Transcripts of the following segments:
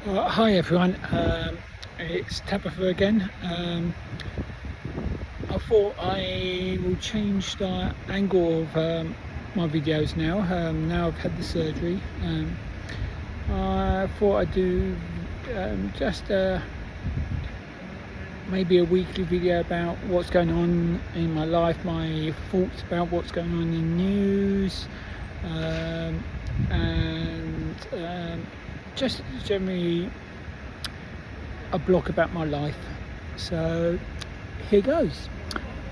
Hi everyone, it's Tabbetha again. I thought I will change the angle of my videos now. Now I've had the surgery. I thought I'd do just maybe a weekly video about what's going on in my life, my thoughts about what's going on in news, and just generally a blog about my life. So here goes.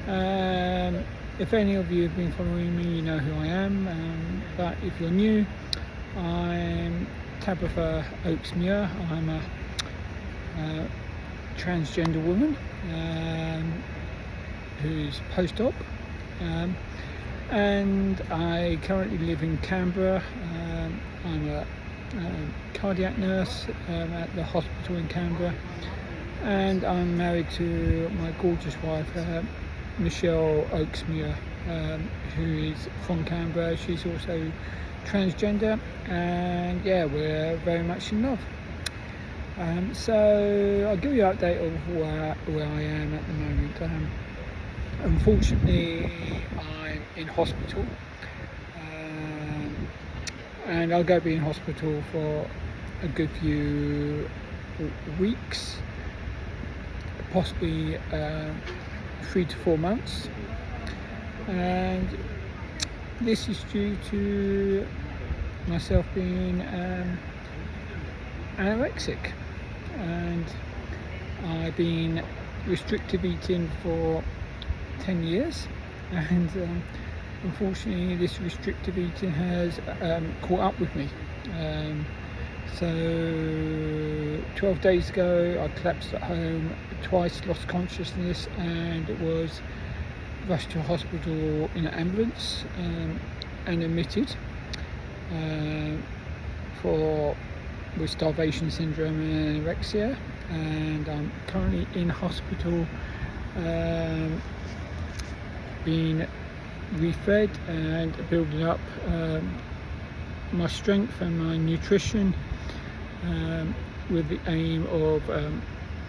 If any of you have been following me, you know who I am, but if you're new, I'm Tabbetha Oakesmuir. I'm a transgender woman who's post-op, and I currently live in Canberra. I'm a cardiac nurse at the hospital in Canberra, and I'm married to my gorgeous wife, Michelle Oakesmuir, who is from Canberra. She's also transgender, and yeah, we're very much in love. So I'll give you an update of where I am at the moment. Unfortunately, I'm in hospital, and I'll go be in hospital for a good few weeks, possibly 3 to 4 months, and this is due to myself being anorexic, and I've been restrictive eating for 10 years, and unfortunately this restrictive eating has caught up with me. So 12 days ago I collapsed at home, twice lost consciousness, and was rushed to hospital in an ambulance and admitted with starvation syndrome and anorexia, and I'm currently in hospital being refed and building up my strength and my nutrition, with the aim of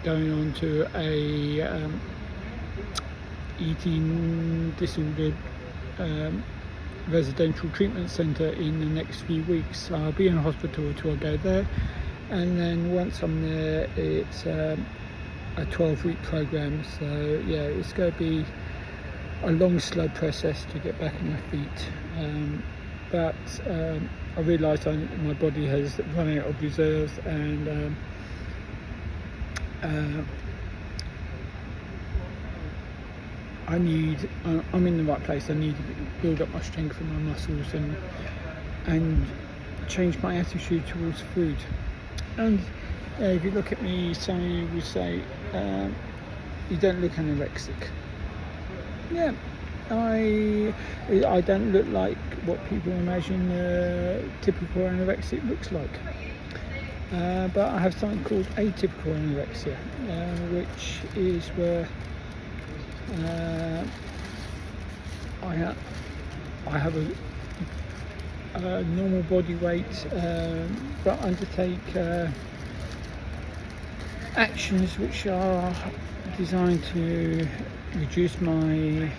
going on to a eating disorder residential treatment centre in the next few weeks. So I'll be in hospital until I go there, and then once I'm there, it's a 12-week program. So yeah, it's going to be a long, slow process to get back on my feet, but I realised my body has run out of reserves, and I'm in the right place. I need to build up my strength and my muscles, and change my attitude towards food. And if you look at me, some would say you don't look anorexic. Yeah, I don't look like what people imagine typical anorexic looks like, but I have something called atypical anorexia, which is where I have a normal body weight, but undertake actions which are designed to reduce my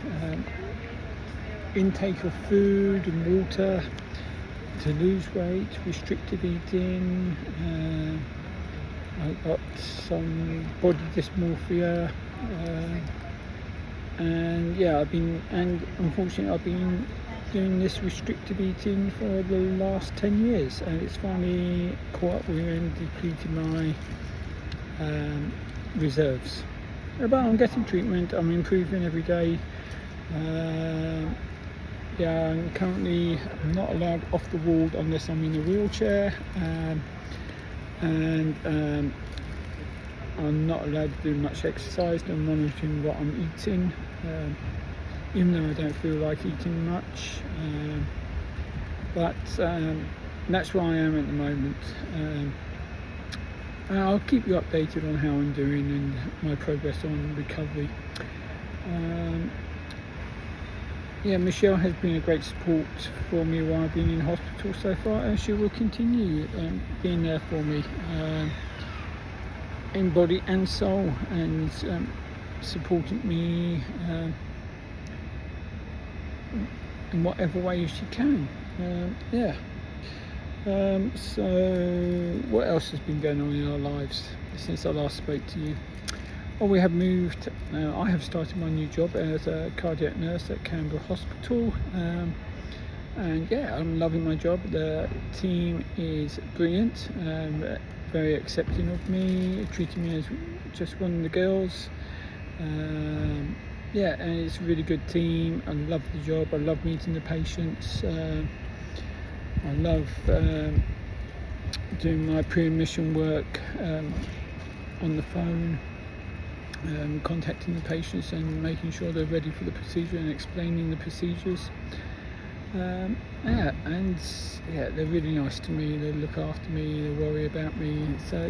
intake of food and water, to lose weight, restrictive eating. I've got some body dysmorphia, and yeah, unfortunately I've been doing this restrictive eating for the last 10 years, and it's finally caught up with and depleted my reserves. But I'm getting treatment, I'm improving every day. Yeah, I'm currently not allowed off the ward unless I'm in a wheelchair, and I'm not allowed to do much exercise. I'm monitoring what I'm eating, even though I don't feel like eating much, but that's where I am at the moment. I'll keep you updated on how I'm doing and my progress on recovery. Yeah, Michelle has been a great support for me while I've been in hospital so far, and she will continue being there for me. in body and soul, and supporting me in whatever way she can. So what else has been going on in our lives since I last spoke to you? Well, we have moved. I have started my new job as a cardiac nurse at Canberra Hospital, and I'm loving my job. The team is brilliant, very accepting of me, treating me as just one of the girls. And it's a really good team. I love the job. I love meeting the patients. I love doing my pre-admission work on the phone, contacting the patients and making sure they're ready for the procedure and explaining the procedures. They're really nice to me. They look after me, they worry about me. So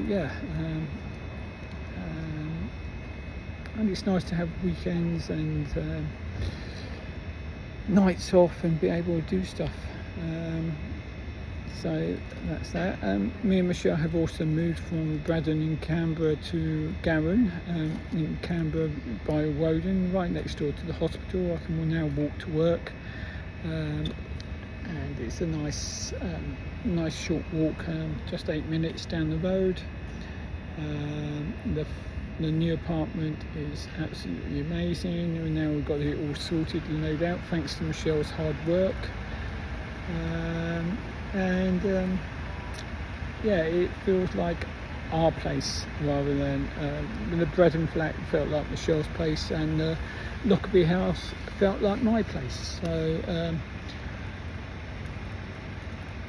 and it's nice to have weekends and nights off and be able to do stuff. So that's that. Me and Michelle have also moved from Braddon in Canberra to Garran in Canberra by Woden, right next door to the hospital. I can now walk to work, and it's a nice short walk, just 8 minutes down the road. The new apartment is absolutely amazing, and now we've got it all sorted and laid out thanks to Michelle's hard work. It feels like our place rather than the Braddon flat felt like Michelle's place, and the Lockerbie house felt like my place. So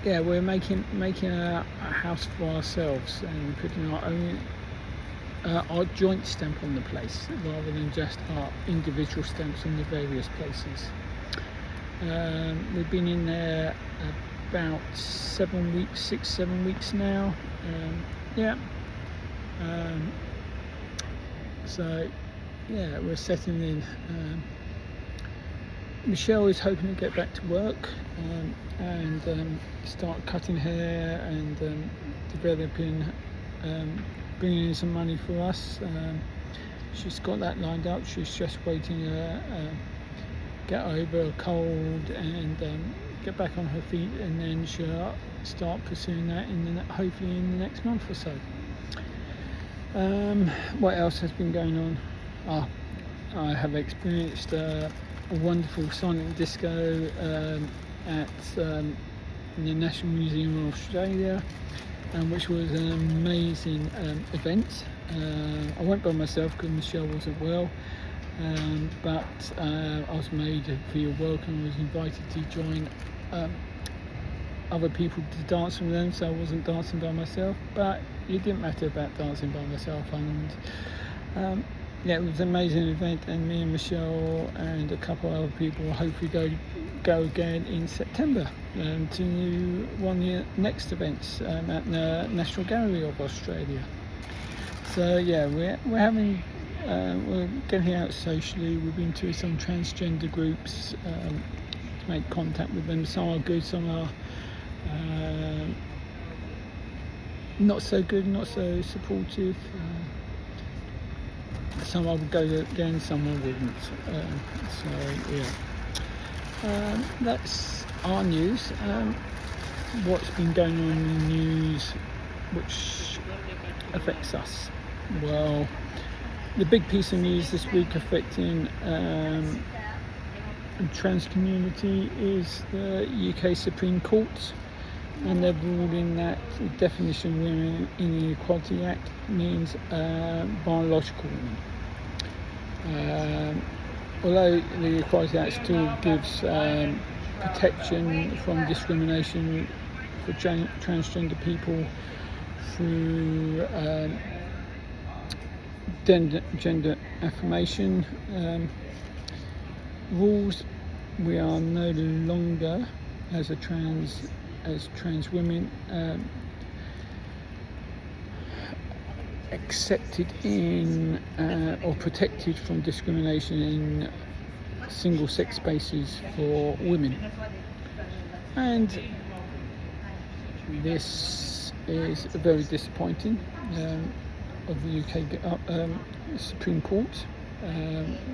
we're making a house for ourselves and putting our joint stamp on the place rather than just our individual stamps on the various places. We've been in there about 7 weeks now. We're settling in. Michelle is hoping to get back to work and start cutting hair and developing, bringing in some money for us. She's got that lined up. She's just waiting to get over a cold and get back on her feet, and then she'll start pursuing that hopefully in the next month or so. What else has been going on? I have experienced a wonderful silent disco at the National Museum of Australia, which was an amazing event. I went by myself because Michelle wasn't well, but I was made to feel welcome. I was invited to join other people to dance with them, so I wasn't dancing by myself, but it didn't matter about dancing by myself. And it was an amazing event, and me and Michelle and a couple of other people will hopefully go again in September to one of the next events at the National Gallery of Australia. So we're getting out socially. We've been to some transgender groups to make contact with them. Some are good, some are not so good, not so supportive. Some I would go again, some I wouldn't. That's our news. What's been going on in the news which affects us? Well, the big piece of news this week affecting the trans community is the UK Supreme Court, and they're ruling that the definition of women in the Equality Act means biological women. Although the Equality Act still gives protection from discrimination for transgender people through gender affirmation rules, we are no longer as trans women accepted in or protected from discrimination in single-sex spaces for women, and this is very disappointing. of the UK Supreme Court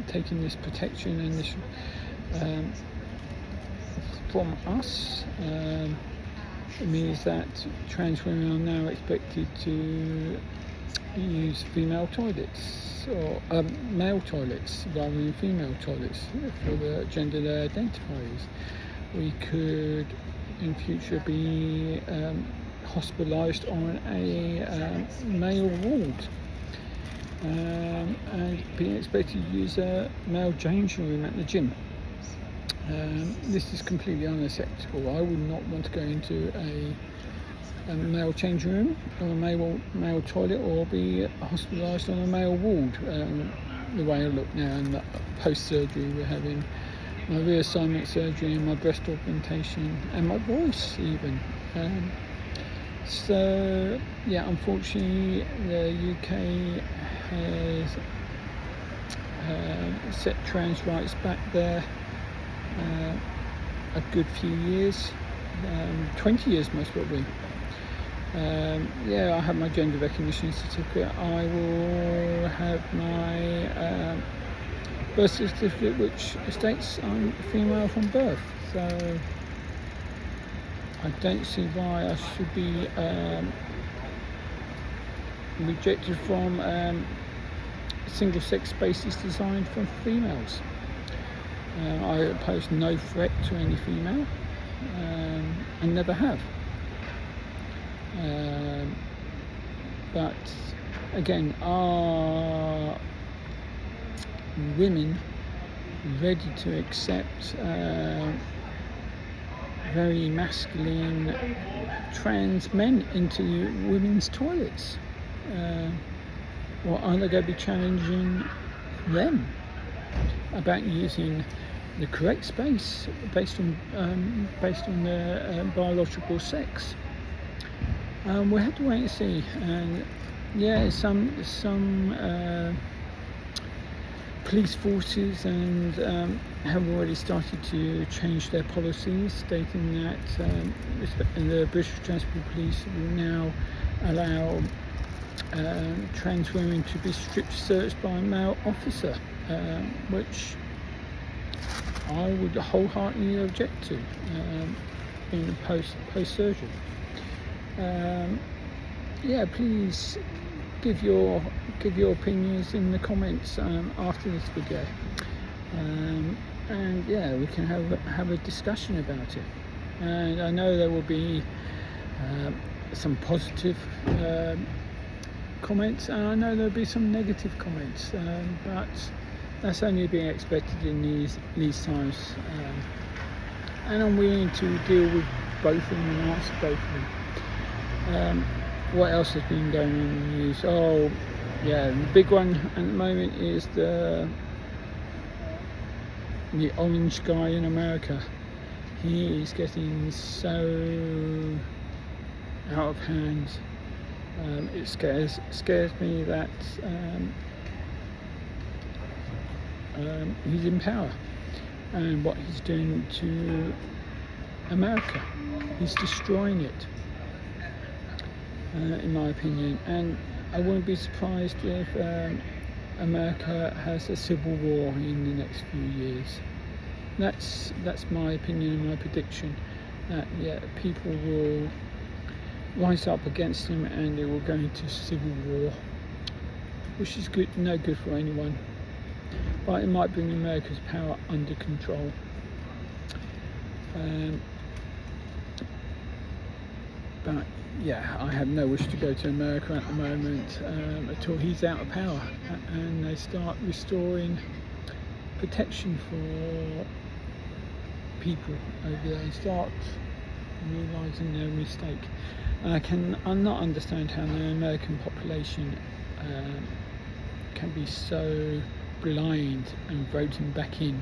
taking this protection and this from us. It means that trans women are now expected to use female toilets or male toilets rather than female toilets for the gender they identify as. We could in future be hospitalised on a male ward and being expected to use a male changing room at the gym. This is completely unacceptable. I would not want to go into a male changing room or a male toilet or be hospitalised on a male ward. The way I look now, and post-surgery we're having my reassignment surgery and my breast augmentation and my voice even. So yeah, unfortunately the UK has set trans rights back there a good few years, 20 years most probably. Yeah, I have my gender recognition certificate. I will have my birth certificate which states I'm female from birth, so I don't see why I should be rejected from single sex spaces designed for females. I pose no threat to any female and never have. But again, are women ready to accept very masculine trans men into women's toilets? Or are they going to be challenging them about using the correct space based on their biological sex? We'll have to wait and see. And yeah, some police forces and have already started to change their policies, stating that the British Transport Police will now allow trans women to be strip searched by a male officer, which I would wholeheartedly object to in post-surgery. Yeah, please give your opinions in the comments after this video, and yeah, we can have a discussion about it. And I know there will be some positive comments, and I know there'll be some negative comments, but that's only being expected in these times, and I'm willing to deal with both of them and answer both of them. What else has been going on in the news? Oh yeah, the big one at the moment is the orange guy in America. He is getting so out of hand. It scares me that he's in power, and what he's doing to America, he's destroying it, in my opinion. And I wouldn't be surprised if America has a civil war in the next few years. That's my opinion and my prediction, that yeah, people will rise up against him and it will go into civil war, which is no good for anyone, but it might bring America's power under control. But yeah, I have no wish to go to America at the moment until he's out of power and they start restoring protection for people over there and start realising their mistake. I cannot understand how the American population can be so blind and voting back in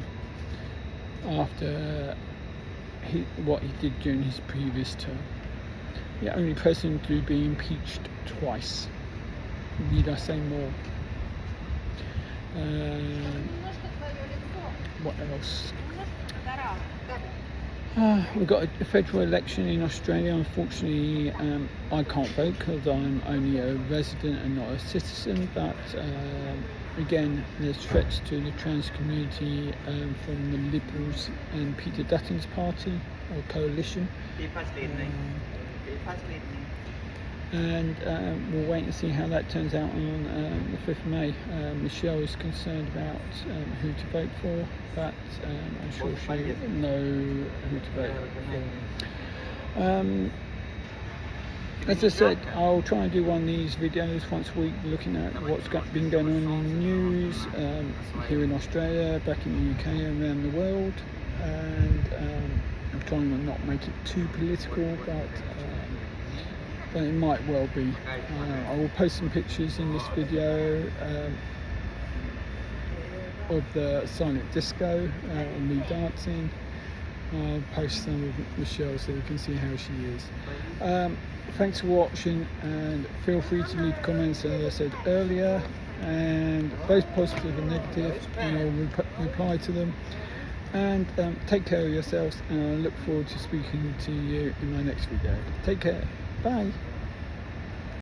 after what he did during his previous term. The only president to be impeached twice. Need I say more? What else? We've got a federal election in Australia. Unfortunately, I can't vote because I'm only a resident and not a citizen. But again, there's threats to the trans community from the Liberals and Peter Dutton's party or coalition. And we'll wait and see how that turns out on the 5th of May. Michelle is concerned about who to vote for, but I'm sure she'll know who to vote for. As I said, I'll try and do one of these videos once a week looking at what's been going on in the news here in Australia, back in the UK, around the world. And I'm trying to not make it too political, but it might well be. I will post some pictures in this video of the silent disco and me dancing. I'll post some of Michelle so you can see how she is. Thanks for watching, and feel free to leave comments as I said earlier, and both positive and negative, and I'll reply to them. And take care of yourselves, and I look forward to speaking to you in my next video. Take care. Bye.